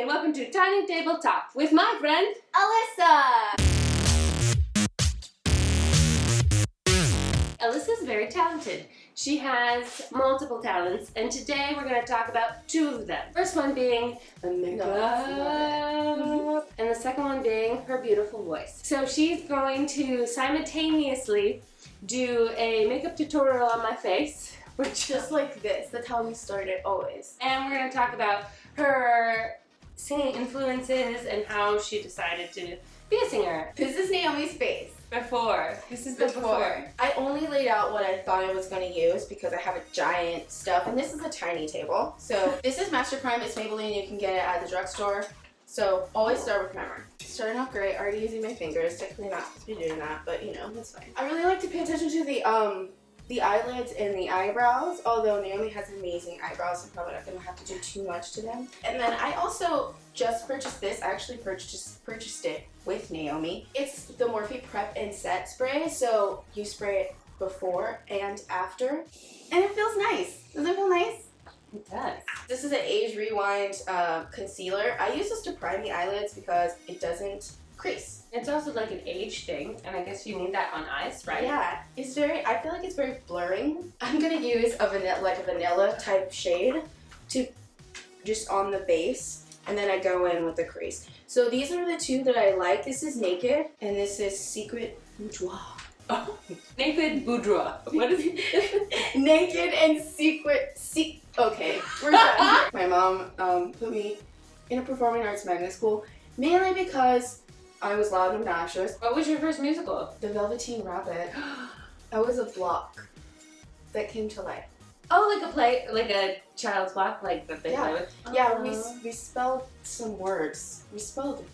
and welcome to Tiny Table Talk with my friend Alyssa! Alyssa's very talented. She has multiple talents, and today we're going to talk about two of them. First one being the makeup, and the second one being her beautiful voice. So she's going to simultaneously do a makeup tutorial on my face, which Just like this. That's how we started always. and we're going to talk about her singing influences and how she decided to be a singer. This is Naomi's face. This is the before. I only laid out what I thought I was going to use because I have a giant stuff, and this is a tiny table. So this is Master Prime. It's Maybelline. You can get it at the drugstore. So always start with primer. Starting off great. Already using my fingers. Technically not supposed to be doing that, but you know, it's fine. I really like to pay attention to the eyelids and the eyebrows, although Naomi has amazing eyebrows. I'm probably not going to have to do too much to them. And then I also just purchased this. I actually purchased it with Naomi. It's the Morphe Prep and Set spray, so you spray it before and after, and it feels nice. Does it feel nice? It does. This is an Age Rewind concealer. I use this to prime the eyelids because it doesn't crease. It's also like an age thing, and I guess you need that on eyes, right? Yeah, it's very. I feel like it's very blurring. I'm gonna use a vanilla type shade to just on the base, and then I go in with the crease. So these are the two that I like. This is Naked, and this is Secret Boudoir. Oh, Naked Boudoir. What is it? Naked and Secret. Okay, we're done. My mom put me in a performing arts magnet school mainly because I was loud and obnoxious. What was your first musical? The Velveteen Rabbit. I was a block that came to life. Oh, like a play, like a child's block, like that they play with? Yeah, we spelled some words. We spelled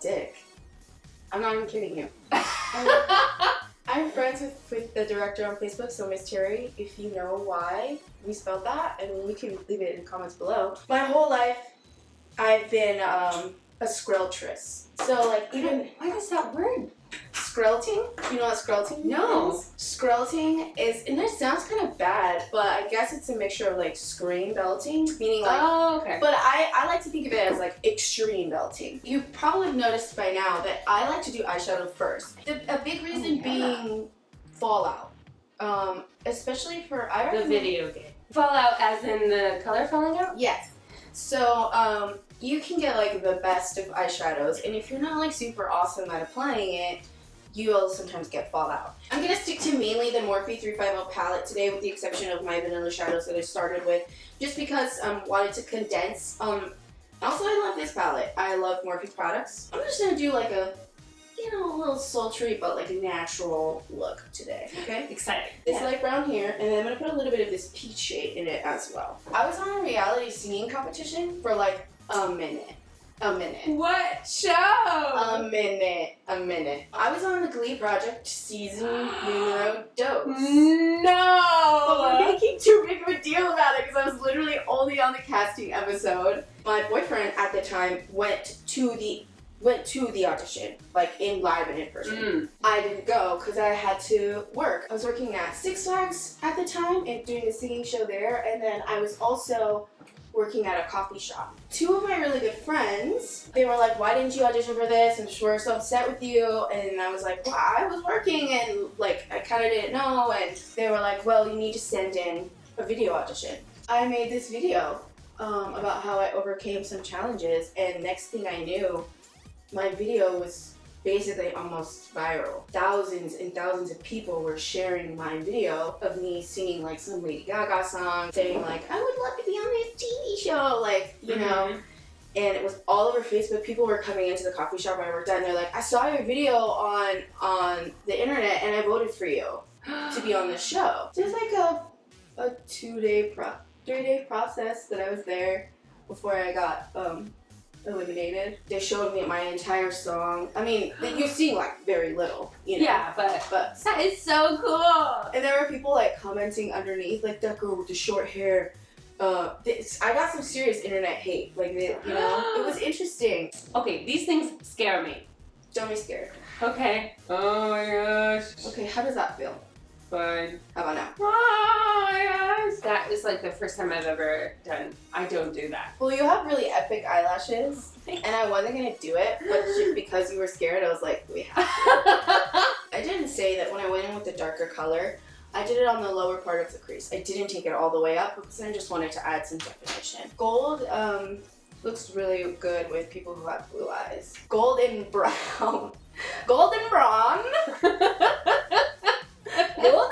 dick. I'm not even kidding you. I'm friends with the director on Facebook, so Miss Terry, if you know why we spelled that, and you can leave it in the comments below. My whole life, I've been a skreltress. So like even What is that word? skrelting? You know what skrelting No. is? Skrelting is, and it sounds kind of bad, but I guess it's a mixture of like screen belting, meaning like. Oh, okay. But I like to think of it as like extreme belting. You probably have noticed by now that I like to do eyeshadow first. A big reason being Fallout, especially for I The recommend video game. Fallout as in the color falling out? Yes. So, you can get like the best of eyeshadows, and if you're not like super awesome at applying it, you'll sometimes get fallout. I'm gonna stick to mainly the Morphe 350 palette today, with the exception of my vanilla shadows that I started with, just because I wanted to condense. Also, I love this palette. I love Morphe products. I'm just gonna do like a, a little sultry but like a natural look today, okay? Exciting. This light brown here, and then I'm gonna put a little bit of this peach shade in it as well. I was on a reality singing competition for like a minute. What show? A minute. I was on the Glee Project season numero dos. No! But we're making too big of a deal about it because I was literally only on the casting episode. My boyfriend at the time went to the audition, like in live and in person. I didn't go because I had to work. I was working at Six Flags at the time and doing a singing show there, and then I was also working at a coffee shop. Two of my really good friends, they were like, why didn't you audition for this? And we're so upset with you. And I was like, well, I was working and like I kind of didn't know. And they were like, well, you need to send in a video audition. I made this video about how I overcame some challenges, and next thing I knew, my video was basically almost viral. Thousands and thousands of people were sharing my video of me singing like some Lady Gaga song, saying like, I would love to be on this TV show, like, you know. And it was all over Facebook. People were coming into the coffee shop I worked at, and they're like, I saw your video on the internet and I voted for you to be on this show. So it was like a 3-day process that I was there before I got eliminated. They showed me my entire song. I mean, you sing like very little, you know. Yeah, but that is so cool. And there were people like commenting underneath, like that girl with the short hair. I got some serious internet hate, like you know. It was interesting. Okay, these things scare me. Don't be scared. Okay. Oh my gosh. Okay, how does that feel? fine. How about now? Oh my gosh. That is like the first time I've ever done. I don't do that. Well, you have really epic eyelashes, and I wasn't gonna do it, but just because you were scared, I was like, we have to. I didn't say that when I went in with the darker color, I did it on the lower part of the crease. I didn't take it all the way up because I just wanted to add some definition. Gold looks really good with people who have blue eyes. Gold and brown. Gold and brown. Gold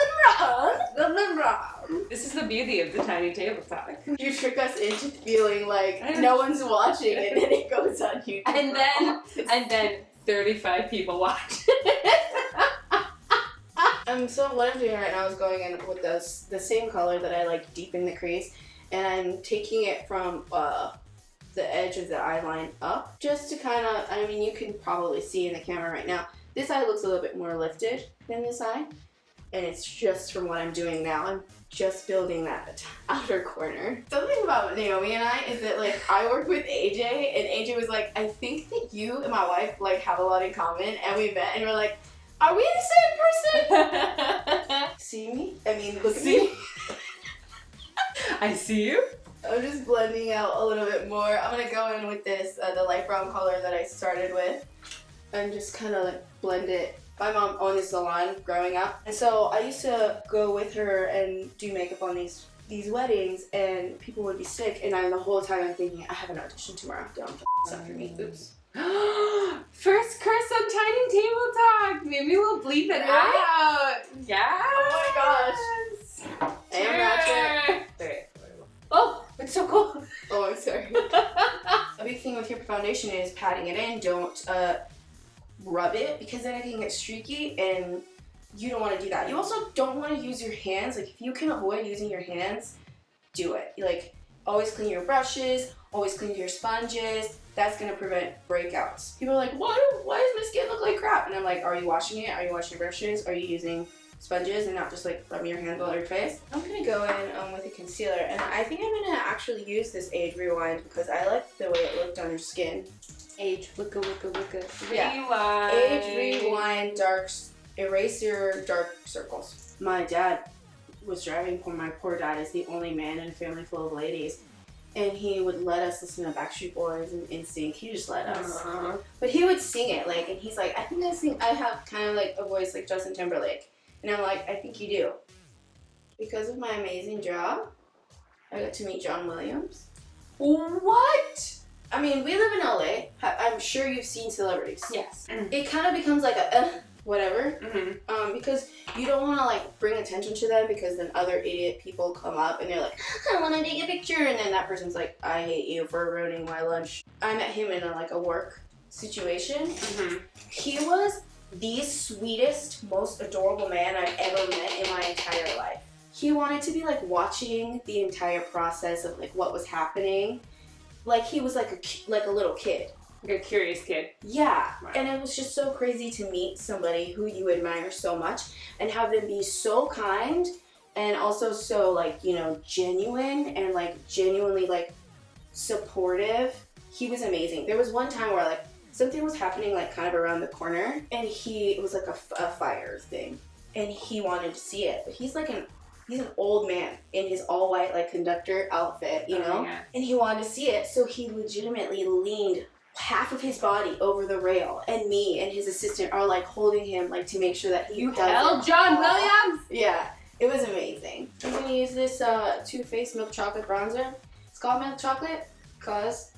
and brown. Gold and brown. This is the beauty of the tiny table talk. You trick us into feeling like no one's watching, and then it goes on YouTube. And then 35 people watch. So what I'm doing right now is going in with the same color that I like deep in the crease, and I'm taking it from the edge of the eye line up, just to kind of, I mean, you can probably see in the camera right now, this eye looks a little bit more lifted than this eye, and it's just from what I'm doing now. I'm just building that outer corner. Something about Naomi and I is that, like, I work with AJ, and AJ was like, I think that you and my wife, like, have a lot in common, and we met, and we're like, are we the same person? See me? I mean, look at me. I see you. I'm just blending out a little bit more. I'm gonna go in with this, the light brown color that I started with, and just kind of like blend it. My mom owned a salon growing up, and so I used to go with her and do makeup on these weddings, and people would be sick, and the whole time I'm thinking, I have an audition tomorrow. Don't f up for me. Oops. First curse on Tiny Table Talk. Maybe we'll bleep it out. Yeah. Oh my gosh. I am ratchet. Okay. Oh, it's so cool. Oh, I'm sorry. A big thing with your foundation is patting it in. Don't rub it, because then it can get streaky, and you don't want to do that. You also don't want to use your hands. Like, if you can avoid using your hands, do it. Like, always clean your brushes, always clean your sponges. That's going to prevent breakouts. People are like, why does my skin look like crap? And I'm like, are you washing it? Are you washing your brushes? Are you using sponges and not just like rubbing your hands all over your face? I'm going to go in with a concealer, and I think I'm going to actually use this Age Rewind because I like the way it looked on your skin. Age wicka wicka wicka. Yeah. Rewind. Age Rewind erase your dark circles. My dad was driving. My poor dad is the only man in a family full of ladies. And he would let us listen to Backstreet Boys and NSYNC. He just let us. But he would sing it, like, and he's like, I have kind of like a voice like Justin Timberlake. And I'm like, I think you do. Because of my amazing job, I got to meet John Williams. What? I mean, we live in LA. I'm sure you've seen celebrities. Yes. It kind of becomes like a whatever. Because you don't want to like bring attention to them, because then other idiot people come up and they're like, I want to take a picture, and then that person's like, I hate you for ruining my lunch. I met him in a work situation. He was the sweetest, most adorable man I've ever met in my entire life. He wanted to be like watching the entire process of like what was happening. Like he was like a little kid. Like a curious kid. Yeah, Wow. And it was just so crazy to meet somebody who you admire so much and have them be so kind and also so like, you know, genuine and like genuinely like supportive. He was amazing. There was one time where like something was happening like kind of around the corner, and it was like a fire thing, and he wanted to see it, but he's an old man in his all white like conductor outfit, you know, yeah. And he wanted to see it, so he legitimately leaned half of his body over the rail, and me and his assistant are like holding him like to make sure that he held John Williams. Yeah, it was amazing. I'm gonna use this Too Faced milk chocolate bronzer. It's called milk chocolate because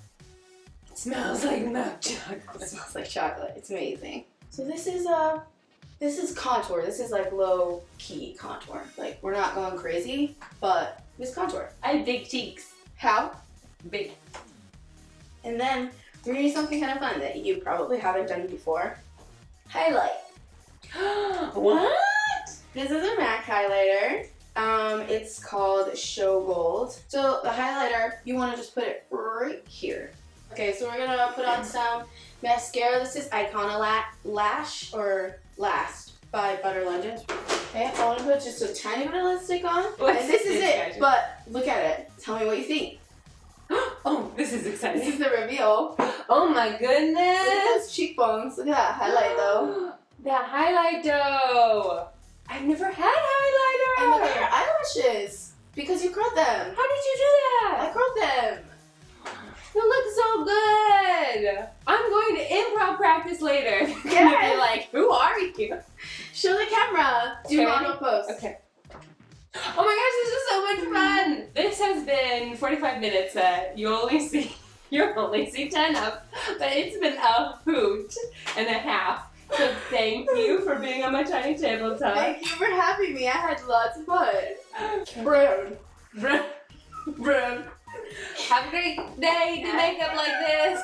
It smells like milk chocolate. it smells like chocolate. It's amazing. So this is contour. This is like low key contour. Like we're not going crazy, but it's contour. I have big cheeks. How? Big. And then we're gonna do something kind of fun that you probably haven't done before. Highlight. What? This is a MAC highlighter. It's called Show Gold. So the highlighter, you want to just put it right here. Okay, so we're gonna put on some mascara. This is Icona Lash or Last by Butter London. Okay, I want to put just a tiny bit of lipstick on, and this is it. But look at it. Tell me what you think. Oh, this is This exciting. is the reveal. Oh my Look at goodness. those cheekbones. Look at that highlight though. The highlight dough. I've never had And look at your eyelashes. Because you curled them. How did you do I that? curled them. You look so good. I'm going to improv practice later. You're gonna Yes. be like, who are you? Show the camera. Do Okay. model pose. Okay. Oh my gosh, this is so much fun. This has been 45 minutes that you'll only see 10 of, but it's been a hoot and a half. So thank you for being on my tiny tabletop. Thank you for having me. I had lots of fun. Brown. Have a great day to make up like this.